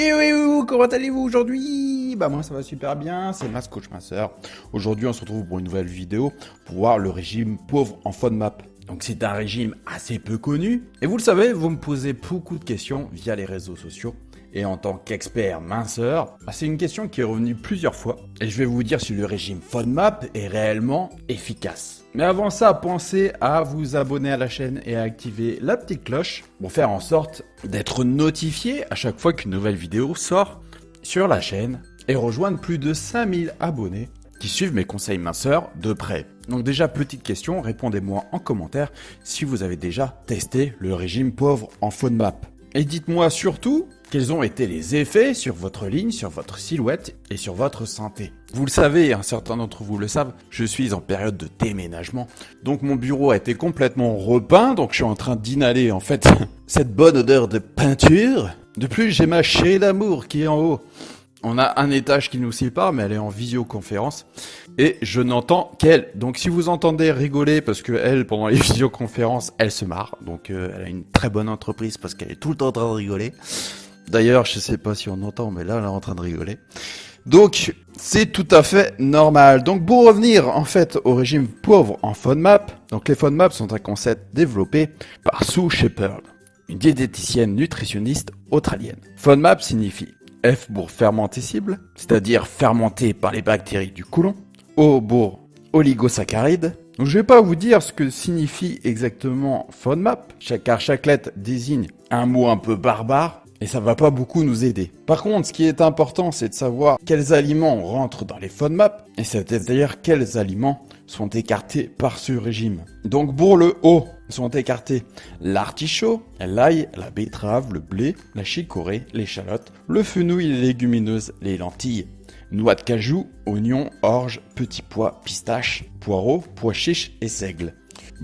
Et oui, comment allez-vous aujourd'hui? Bah moi ça va super bien, c'est Mas Coach Master. Aujourd'hui on se retrouve pour une nouvelle vidéo pour voir le régime pauvre en FODMAP. Donc c'est un régime assez peu connu. Et vous le savez, vous me posez beaucoup de questions via les réseaux sociaux. Et en tant qu'expert minceur, c'est une question qui est revenue plusieurs fois. Et je vais vous dire si le régime FODMAP est réellement efficace. Mais avant ça, pensez à vous abonner à la chaîne et à activer la petite cloche pour faire en sorte d'être notifié à chaque fois qu'une nouvelle vidéo sort sur la chaîne et rejoindre plus de 5000 abonnés qui suivent mes conseils minceurs de près. Donc déjà, petite question, répondez-moi en commentaire si vous avez déjà testé le régime pauvre en FODMAP. Et dites-moi surtout quels ont été les effets sur votre ligne, sur votre silhouette et sur votre santé. Vous le savez, certains d'entre vous le savent, je suis en période de déménagement. Donc mon bureau a été complètement repeint, donc je suis en train d'inhaler en fait cette bonne odeur de peinture. De plus, j'ai ma chérie d'amour qui est en haut. On a un étage qui nous sépare, mais elle est en visioconférence. Et je n'entends qu'elle. Donc si vous entendez rigoler, parce que elle, pendant les visioconférences, elle se marre. Donc elle a une très bonne entreprise parce qu'elle est tout le temps en train de rigoler. D'ailleurs, je sais pas si on entend, mais là, elle est en train de rigoler. Donc, c'est tout à fait normal. Donc, pour revenir, en fait, au régime pauvre en FODMAP, donc les FODMAP sont un concept développé par Sue Shepherd, une diététicienne nutritionniste australienne. FODMAP signifie F pour fermentescible, c'est-à-dire fermenté par les bactéries du côlon. O pour oligosaccharides. Donc, je vais pas vous dire ce que signifie exactement FODMAP, car chaque lettre désigne un mot un peu barbare, et ça va pas beaucoup nous aider. Par contre, ce qui est important, c'est de savoir quels aliments rentrent dans les FODMAP, et c'est-à-dire quels aliments sont écartés par ce régime. Donc pour le O, sont écartés l'artichaut, l'ail, la betterave, le blé, la chicorée, l'échalote, le fenouil, les légumineuses, les lentilles, noix de cajou, oignons, orge, petits pois, pistaches, poireaux, pois chiches et seigle.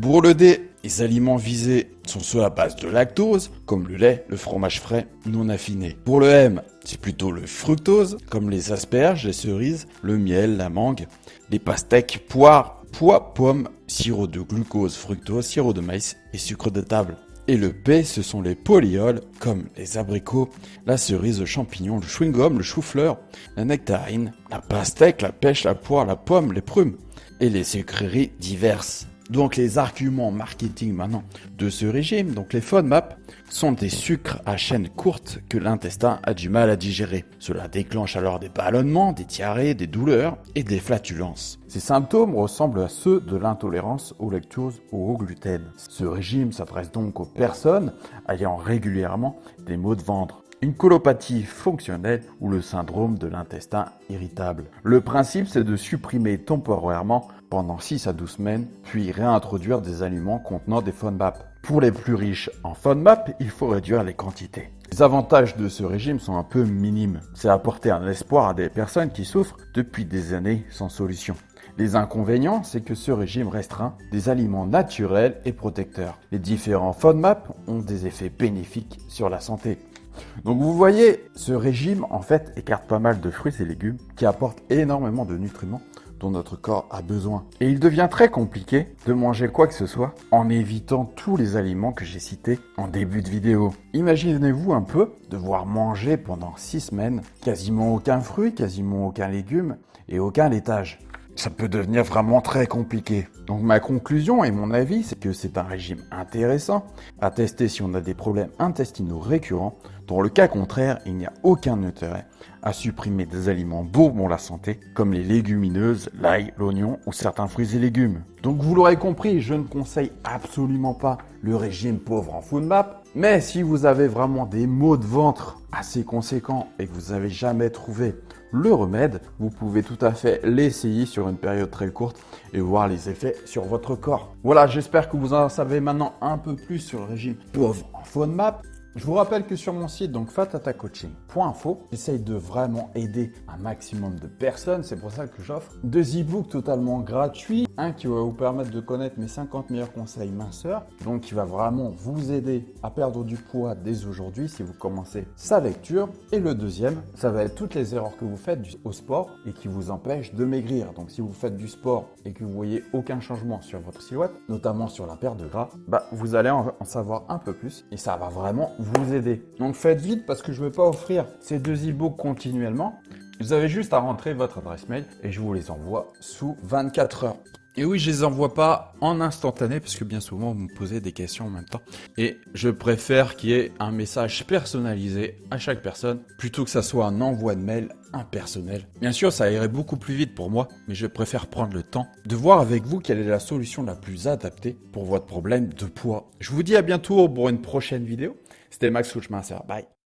Pour le D, les aliments visés sont ceux à base de lactose, comme le lait, le fromage frais non affiné. Pour le M, c'est plutôt le fructose, comme les asperges, les cerises, le miel, la mangue, les pastèques, poires, pois, pommes, sirop de glucose, fructose, sirop de maïs et sucre de table. Et le P, ce sont les polyols, comme les abricots, la cerise, le champignon, le chewing-gum, le chou-fleur, la nectarine, la pastèque, la pêche, la poire, la pomme, les prunes et les sucreries diverses. Donc les arguments marketing maintenant de ce régime, donc les FODMAP, sont des sucres à chaîne courte que l'intestin a du mal à digérer. Cela déclenche alors des ballonnements, des diarrhées, des douleurs et des flatulences. Ces symptômes ressemblent à ceux de l'intolérance au lactose ou au gluten. Ce régime s'adresse donc aux personnes ayant régulièrement des maux de ventre, une colopathie fonctionnelle ou le syndrome de l'intestin irritable. Le principe, c'est de supprimer temporairement pendant 6 à 12 semaines, puis réintroduire des aliments contenant des FODMAP. Pour les plus riches en FODMAP, il faut réduire les quantités. Les avantages de ce régime sont un peu minimes. C'est apporter un espoir à des personnes qui souffrent depuis des années sans solution. Les inconvénients, c'est que ce régime restreint des aliments naturels et protecteurs. Les différents FODMAP ont des effets bénéfiques sur la santé. Donc vous voyez, ce régime en fait écarte pas mal de fruits et légumes qui apportent énormément de nutriments dont notre corps a besoin. Et il devient très compliqué de manger quoi que ce soit en évitant tous les aliments que j'ai cités en début de vidéo. Imaginez-vous un peu devoir manger pendant 6 semaines quasiment aucun fruit, quasiment aucun légume et aucun laitage. Ça peut devenir vraiment très compliqué. Donc ma conclusion et mon avis, c'est que c'est un régime intéressant à tester si on a des problèmes intestinaux récurrents. Dans le cas contraire, il n'y a aucun intérêt à supprimer des aliments bons pour la santé, comme les légumineuses, l'ail, l'oignon ou certains fruits et légumes. Donc vous l'aurez compris, je ne conseille absolument pas le régime pauvre en FODMAP, mais si vous avez vraiment des maux de ventre assez conséquents et que vous n'avez jamais trouvé le remède, vous pouvez tout à fait l'essayer sur une période très courte et voir les effets sur votre corps. Voilà, j'espère que vous en savez maintenant un peu plus sur le régime pauvre en FODMAP. Je vous rappelle que sur mon site, donc fatatacoaching.info, j'essaye de vraiment aider un maximum de personnes. C'est pour ça que j'offre 2 e-books totalement gratuits. Un qui va vous permettre de connaître mes 50 meilleurs conseils minceurs, donc qui va vraiment vous aider à perdre du poids dès aujourd'hui si vous commencez sa lecture. Et le deuxième, ça va être toutes les erreurs que vous faites au sport et qui vous empêchent de maigrir. Donc si vous faites du sport et que vous voyez aucun changement sur votre silhouette, notamment sur la perte de gras, vous allez en savoir un peu plus et ça va vraiment vous aider. Donc faites vite parce que je ne veux pas offrir ces 2 e-books continuellement. Vous avez juste à rentrer votre adresse mail et je vous les envoie sous 24 heures. Et oui, je les envoie pas en instantané parce que bien souvent vous me posez des questions en même temps. Et je préfère qu'il y ait un message personnalisé à chaque personne plutôt que ça soit un envoi de mail impersonnel. Bien sûr, ça irait beaucoup plus vite pour moi, mais je préfère prendre le temps de voir avec vous quelle est la solution la plus adaptée pour votre problème de poids. Je vous dis à bientôt pour une prochaine vidéo. C'était Max Coach Mincer. Bye.